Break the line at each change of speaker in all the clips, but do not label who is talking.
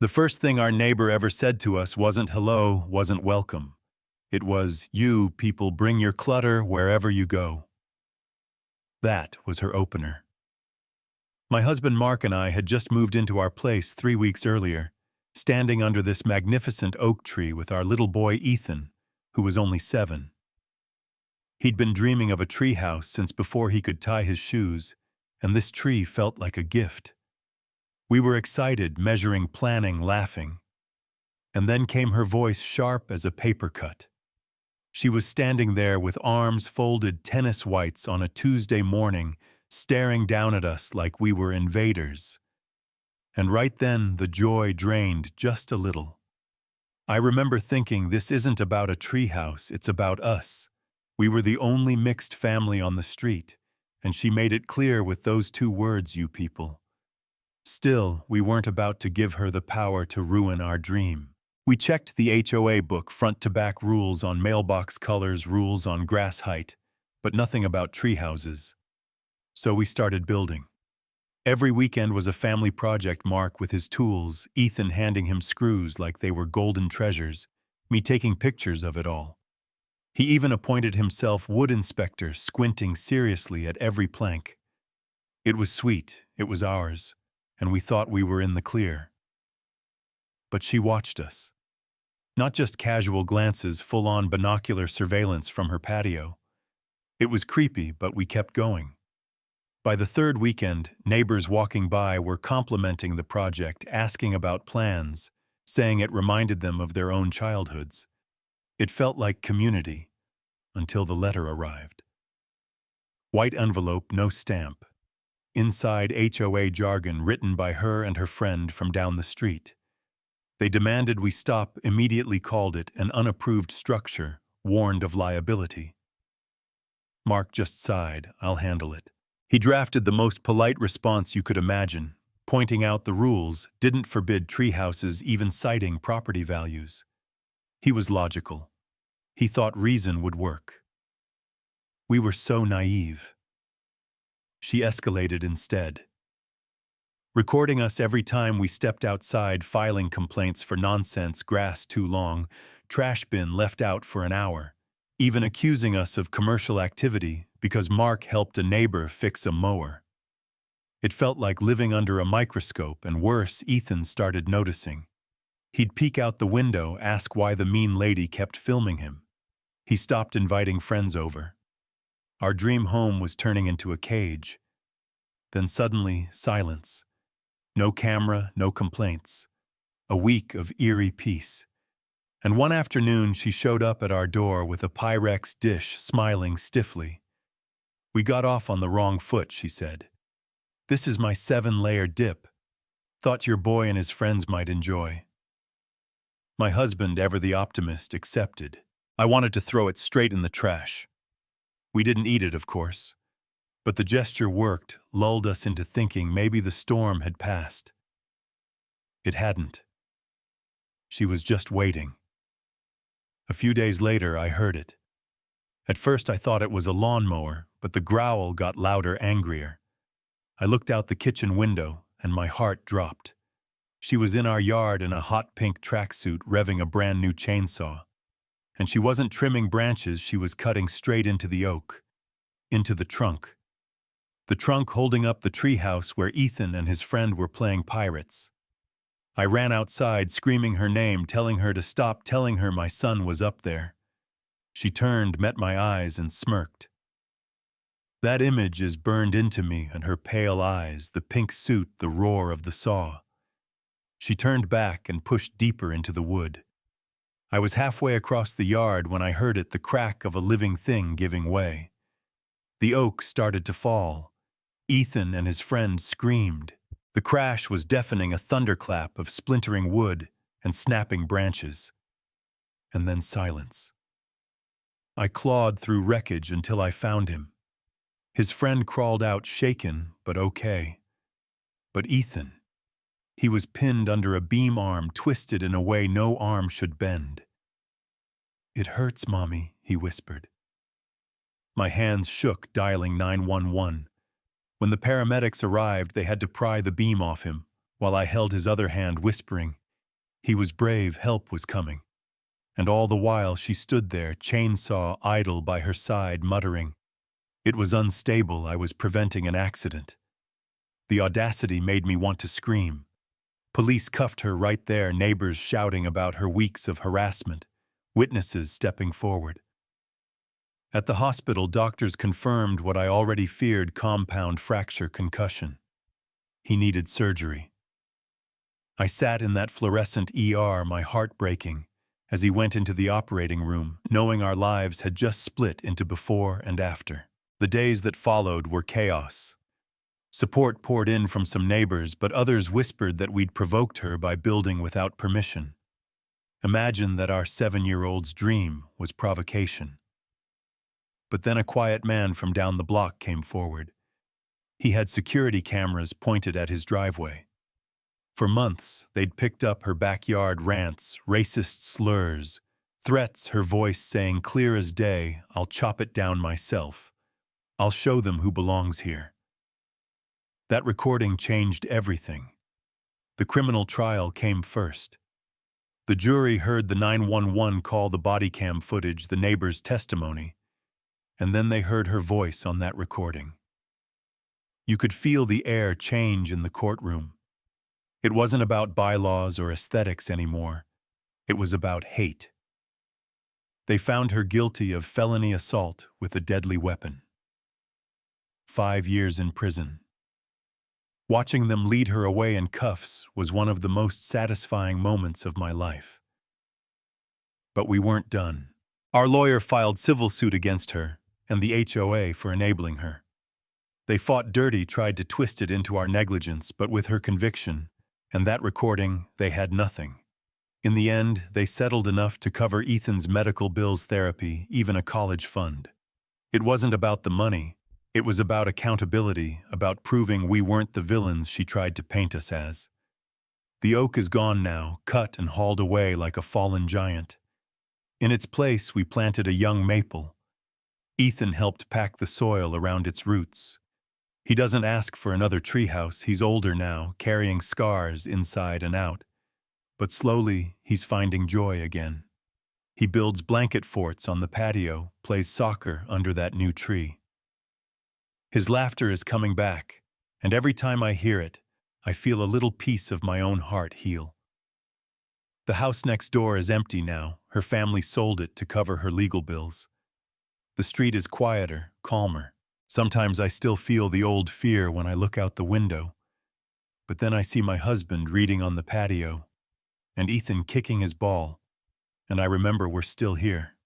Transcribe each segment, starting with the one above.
The first thing our neighbor ever said to us wasn't hello, wasn't welcome. It was, you people bring your clutter wherever you go. That was her opener. My husband Mark and I had just moved into our place 3 weeks earlier, standing under this magnificent oak tree with our little boy Ethan, who was only 7. He'd been dreaming of a treehouse since before he could tie his shoes, and this tree felt like a gift. We were excited, measuring, planning, laughing. And then came her voice, sharp as a paper cut. She was standing there with arms folded tennis whites on a Tuesday morning, staring down at us like we were invaders. And right then, the joy drained just a little. I remember thinking, this isn't about a treehouse, it's about us. We were the only mixed family on the street, and she made it clear with those 2 words, you people. Still, we weren't about to give her the power to ruin our dream. We checked the HOA book, front-to-back rules on mailbox colors, rules on grass height, but nothing about tree houses. So we started building. Every weekend was a family project, Mark with his tools, Ethan handing him screws like they were golden treasures, me taking pictures of it all. He even appointed himself wood inspector, squinting seriously at every plank. It was sweet, it was ours, and we thought we were in the clear. But she watched us. Not just casual glances, full-on binocular surveillance from her patio. It was creepy, but we kept going. By the 3rd weekend, neighbors walking by were complimenting the project, asking about plans, saying it reminded them of their own childhoods. It felt like community, until the letter arrived. White envelope, no stamp. Inside, HOA jargon written by her and her friend from down the street. They demanded we stop, immediately called it an unapproved structure, warned of liability. Mark just sighed, I'll handle it. He drafted the most polite response you could imagine, pointing out the rules didn't forbid treehouses even citing property values. He was logical. He thought reason would work. We were so naive. She escalated instead, recording us every time we stepped outside, filing complaints for nonsense, grass too long, trash bin left out for an hour, even accusing us of commercial activity because Mark helped a neighbor fix a mower. It felt like living under a microscope, and worse, Ethan started noticing. He'd peek out the window, ask why the mean lady kept filming him. He stopped inviting friends over. Our dream home was turning into a cage. Then suddenly, silence. No camera, no complaints. A week of eerie peace. And one afternoon, she showed up at our door with a Pyrex dish, smiling stiffly. We got off on the wrong foot, she said. This is my 7-layer dip. Thought your boy and his friends might enjoy. My husband, ever the optimist, accepted. I wanted to throw it straight in the trash. We didn't eat it, of course. But the gesture worked, lulled us into thinking maybe the storm had passed. It hadn't. She was just waiting. A few days later, I heard it. At first, I thought it was a lawnmower, but the growl got louder, angrier. I looked out the kitchen window, and my heart dropped. She was in our yard in a hot pink tracksuit, revving a brand new chainsaw. And she wasn't trimming branches, she was cutting straight into the oak, into the trunk. The trunk holding up the treehouse where Ethan and his friend were playing pirates. I ran outside, screaming her name, telling her to stop, telling her my son was up there. She turned, met my eyes, and smirked. That image is burned into me, and her pale eyes, the pink suit, the roar of the saw. She turned back and pushed deeper into the wood. I was halfway across the yard when I heard it, the crack of a living thing giving way. The oak started to fall. Ethan and his friend screamed. The crash was deafening, a thunderclap of splintering wood and snapping branches. And then silence. I clawed through wreckage until I found him. His friend crawled out, shaken, but okay. But Ethan, he was pinned under a beam arm, twisted in a way no arm should bend. "It hurts, Mommy," he whispered. My hands shook, dialing 911. When the paramedics arrived, they had to pry the beam off him, while I held his other hand, whispering, He was brave, help was coming. And all the while she stood there, chainsaw idle by her side, muttering, "It was unstable, I was preventing an accident." The audacity made me want to scream. Police cuffed her right there, neighbors shouting about her weeks of harassment, witnesses stepping forward. At the hospital, doctors confirmed what I already feared: compound fracture concussion. He needed surgery. I sat in that fluorescent ER, my heart breaking, as he went into the operating room, knowing our lives had just split into before and after. The days that followed were chaos. Support poured in from some neighbors, but others whispered that we'd provoked her by building without permission. Imagine that our 7-year-old's dream was provocation. But then a quiet man from down the block came forward. He had security cameras pointed at his driveway. For months, they'd picked up her backyard rants, racist slurs, threats, her voice saying clear as day, "I'll chop it down myself. I'll show them who belongs here." That recording changed everything. The criminal trial came first. The jury heard the 911 call, the body cam footage, the neighbor's testimony, and then they heard her voice on that recording. You could feel the air change in the courtroom. It wasn't about bylaws or aesthetics anymore. It was about hate. They found her guilty of felony assault with a deadly weapon. 5 years in prison. Watching them lead her away in cuffs was one of the most satisfying moments of my life. But we weren't done. Our lawyer filed civil suit against her and the HOA for enabling her. They fought dirty, tried to twist it into our negligence, but with her conviction and that recording, they had nothing. In the end, they settled enough to cover Ethan's medical bills, therapy, even a college fund. It wasn't about the money. It was about accountability, about proving we weren't the villains she tried to paint us as. The oak is gone now, cut and hauled away like a fallen giant. In its place, we planted a young maple. Ethan helped pack the soil around its roots. He doesn't ask for another treehouse. He's older now, carrying scars inside and out. But slowly, he's finding joy again. He builds blanket forts on the patio, plays soccer under that new tree. His laughter is coming back, and every time I hear it, I feel a little piece of my own heart heal. The house next door is empty now. Her family sold it to cover her legal bills. The street is quieter, calmer. Sometimes I still feel the old fear when I look out the window. But then I see my husband reading on the patio, and Ethan kicking his ball, and I remember we're still here.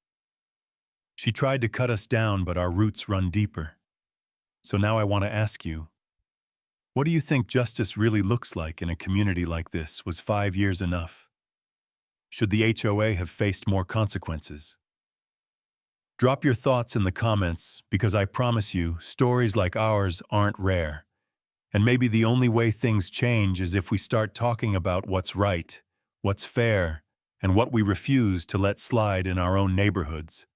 She tried to cut us down, but our roots run deeper. So now I want to ask you, what do you think justice really looks like in a community like this? Was 5 years enough? Should the HOA have faced more consequences? Drop your thoughts in the comments, because I promise you, stories like ours aren't rare. And maybe the only way things change is if we start talking about what's right, what's fair, and what we refuse to let slide in our own neighborhoods.